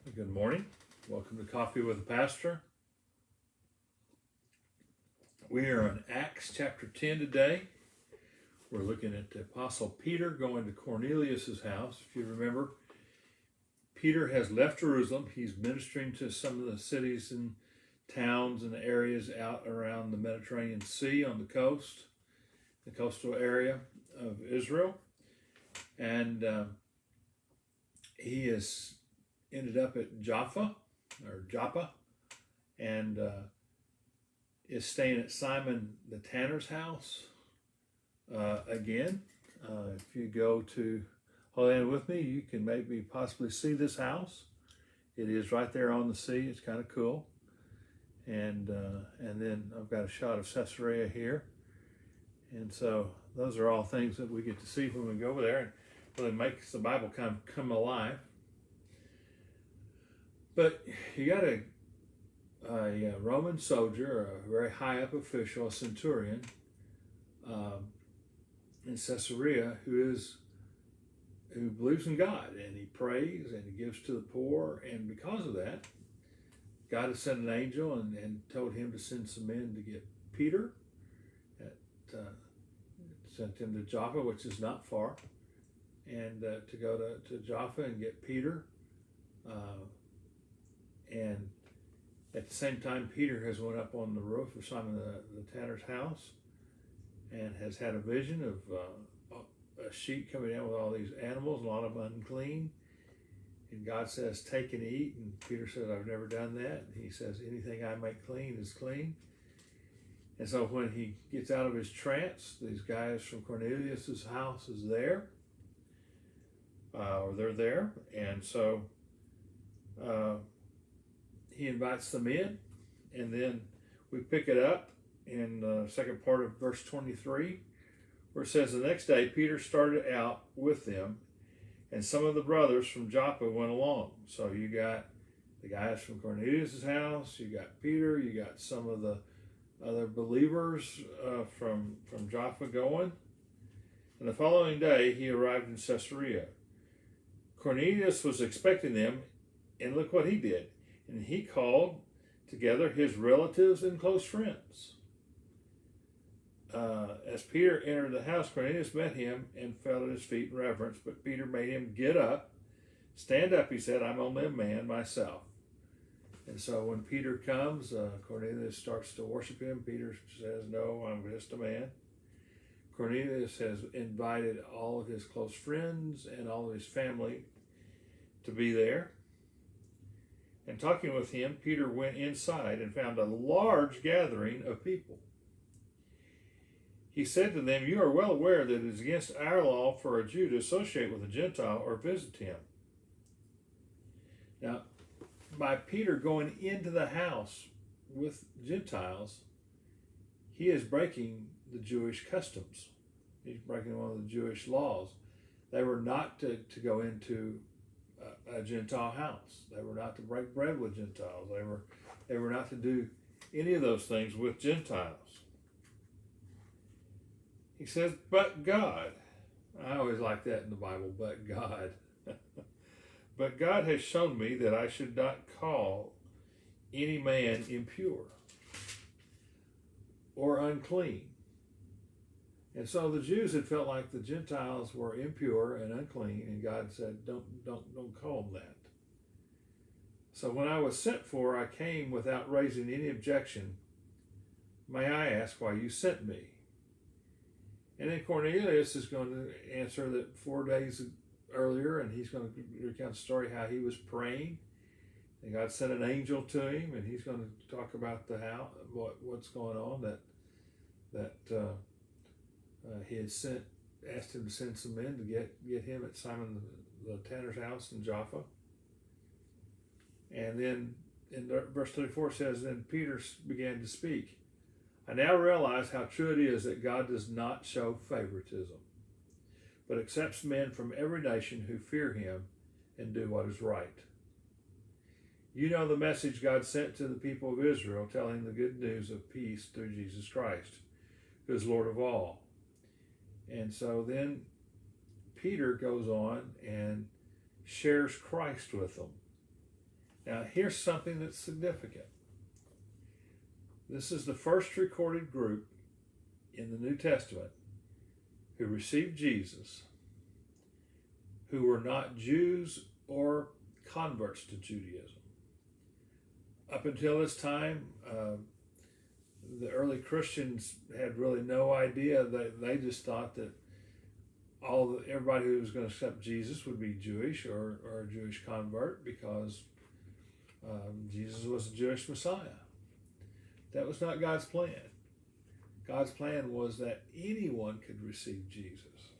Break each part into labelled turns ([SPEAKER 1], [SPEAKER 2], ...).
[SPEAKER 1] Good morning. Welcome to Coffee with the Pastor. We are in Acts chapter 10 today. We're looking at the Apostle Peter going to Cornelius' house. If you remember, Peter has left Jerusalem. He's ministering to some of the cities and towns and areas out around the Mediterranean Sea on the coast, the coastal area of Israel. And he has ended up at Joppa, and is staying at Simon the tanner's house again. If you go to Holy Land with me, you can maybe possibly see this house. It is right there on the sea. It's kind of cool. And then I've got a shot of Caesarea here. And so those are all things that we get to see when we go over there, and really makes the Bible kind of come alive. But you got a Roman soldier, a very high up official, a centurion in Caesarea, who believes in God, and he prays and he gives to the poor, and because of that, God has sent an angel and told him to send some men to get Peter. Sent him to Joppa, which is not far, and to go to Joppa and get Peter. And at the same time, Peter has went up on the roof of Simon the tanner's house and has had a vision of a sheep coming down with all these animals, a lot of them unclean. And God says, take and eat. And Peter says, I've never done that. And he says, anything I make clean is clean. And so when he gets out of his trance, these guys from Cornelius' house is there, or they're there. And so he invites them in, and then we pick it up in the second part of verse 23, where it says, the next day Peter started out with them, and some of the brothers from Joppa went along. So you got the guys from Cornelius' house, you got Peter, you got some of the other believers from Joppa going. And the following day he arrived in Caesarea. Cornelius was expecting them, and look what he did. And he called together his relatives and close friends. As Peter entered the house, Cornelius met him and fell at his feet in reverence. But Peter made him get up. Stand up, he said, I'm only a man myself. And so when Peter comes, Cornelius starts to worship him. Peter says, no, I'm just a man. Cornelius has invited all of his close friends and all of his family to be there. And talking with him, Peter went inside and found a large gathering of people. He said to them, you are well aware that it is against our law for a Jew to associate with a Gentile or visit him. Now, by Peter going into the house with Gentiles, he is breaking the Jewish customs. He's breaking one of the Jewish laws. They were not to go into a Gentile house. They were not to break bread with Gentiles. They were not to do any of those things with Gentiles. He says, but God. I always like that in the Bible, but God. But God has shown me that I should not call any man impure or unclean. And so the Jews had felt like the Gentiles were impure and unclean, and God said, don't call them that. So when I was sent for, I came without raising any objection. May I ask why you sent me? And then Cornelius is going to answer that 4 days earlier, and he's going to recount the story how he was praying, and God sent an angel to him, and he's going to talk about what's going on, that he had asked him to send some men to get him at Simon the tanner's house in Joppa. And then in verse 34 says, then Peter began to speak. I now realize how true it is that God does not show favoritism, but accepts men from every nation who fear him and do what is right. You know the message God sent to the people of Israel, telling the good news of peace through Jesus Christ, who is Lord of all. And so then Peter goes on and shares Christ with them. Now, here's something that's significant. This is the first recorded group in the New Testament who received Jesus who were not Jews or converts to Judaism. Up until this time, the early Christians had really no idea. They just thought that everybody who was going to accept Jesus would be Jewish or a Jewish convert because Jesus was a Jewish Messiah. That was not God's plan. God's plan was that anyone could receive Jesus,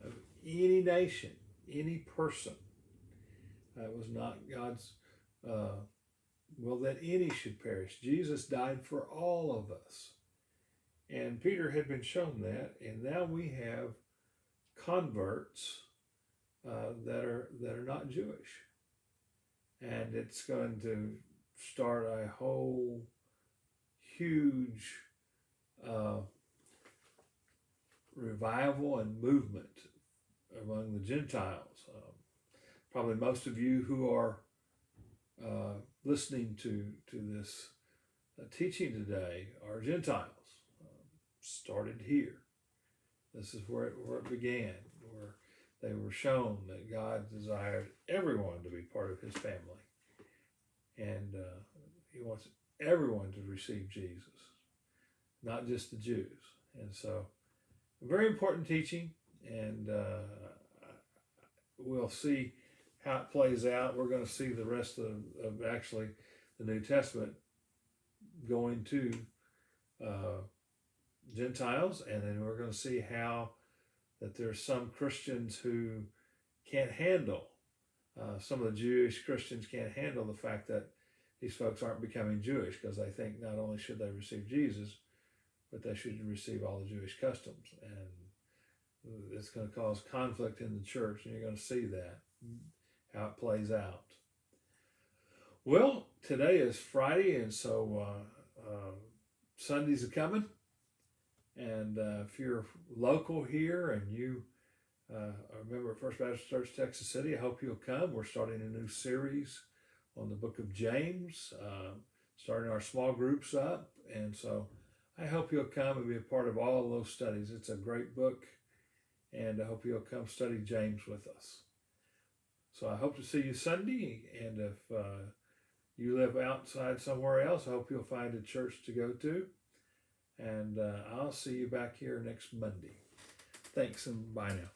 [SPEAKER 1] of any nation, any person. That was not God's will that any should perish. Jesus died for all of us. And Peter had been shown that, and now we have converts that are not Jewish. And it's going to start a whole huge revival and movement among the Gentiles. Probably most of you who are listening to this teaching today are Gentiles. Started here. This is where it began, where they were shown that God desired everyone to be part of his family. And he wants everyone to receive Jesus, not just the Jews. And so, a very important teaching, and we'll see how it plays out. We're going to see the rest of actually the New Testament going to Gentiles, and then we're going to see how that there's some Christians who can't handle, some of the Jewish Christians can't handle the fact that these folks aren't becoming Jewish, because they think not only should they receive Jesus, but they should receive all the Jewish customs. And it's going to cause conflict in the church, and you're going to see that, how it plays out. Well, today is Friday, and so Sundays are coming. And if you're local here and you are a member of First Baptist Church, Texas City, I hope you'll come. We're starting a new series on the book of James, starting our small groups up. And so I hope you'll come and be a part of all of those studies. It's a great book, and I hope you'll come study James with us. So I hope to see you Sunday, and if you live outside somewhere else, I hope you'll find a church to go to. And I'll see you back here next Monday. Thanks, and bye now.